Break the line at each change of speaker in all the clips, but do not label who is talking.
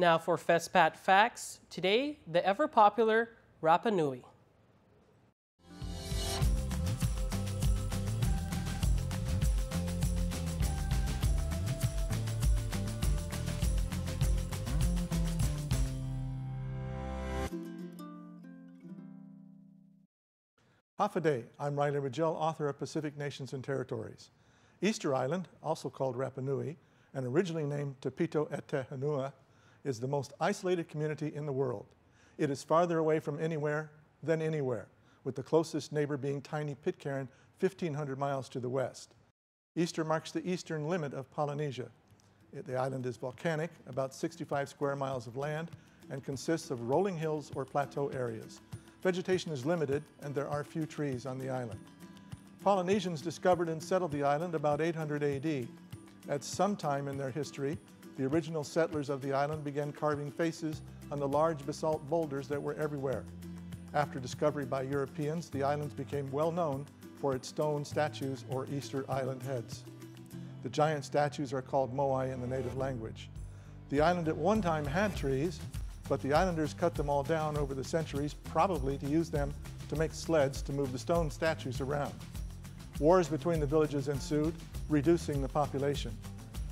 Now for FestPac facts, today the ever-popular Rapa Nui.
Hafa, I'm Riley Rigel, author of Pacific Nations and Territories. Easter Island, also called Rapa Nui, and originally named Tapito et Te Henua, is the most isolated community in the world. It is farther away from anywhere than anywhere, with the closest neighbor being tiny Pitcairn 1,500 miles to the west. Easter marks the eastern limit of Polynesia. The island is volcanic, about 65 square miles of land, and consists of rolling hills or plateau areas. Vegetation is limited, and there are few trees on the island. Polynesians discovered and settled the island about 800 AD. At some time in their history, the original settlers of the island began carving faces on the large basalt boulders that were everywhere. After discovery by Europeans, the islands became well known for its stone statues or Easter Island heads. The giant statues are called moai in the native language. The island at one time had trees, but the islanders cut them all down over the centuries, probably to use them to make sleds to move the stone statues around. Wars between the villages ensued, reducing the population.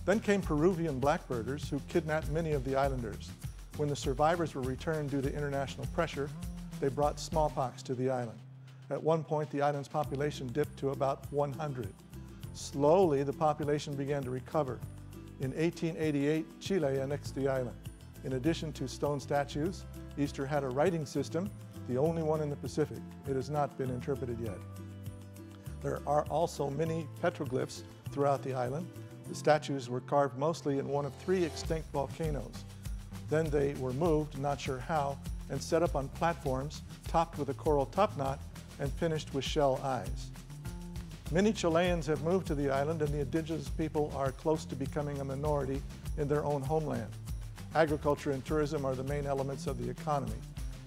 Then came Peruvian blackbirders who kidnapped many of the islanders. When the survivors were returned due to international pressure, they brought smallpox to the island. At one point, the island's population dipped to about 100. Slowly, the population began to recover. In 1888, Chile annexed the island. In addition to stone statues, Easter had a writing system, the only one in the Pacific. It has not been interpreted yet. There are also many petroglyphs throughout the island. The statues were carved mostly in one of 3 extinct volcanoes. Then they were moved, not sure how, and set up on platforms topped with a coral topknot and finished with shell eyes. Many Chileans have moved to the island, and the indigenous people are close to becoming a minority in their own homeland. Agriculture and tourism are the main elements of the economy.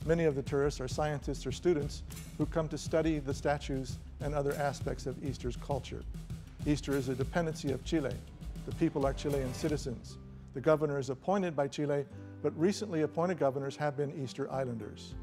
Many of the tourists are scientists or students who come to study the statues and other aspects of Easter's culture. Easter is a dependency of Chile. The people are Chilean citizens. The governor is appointed by Chile, but recently appointed governors have been Easter Islanders.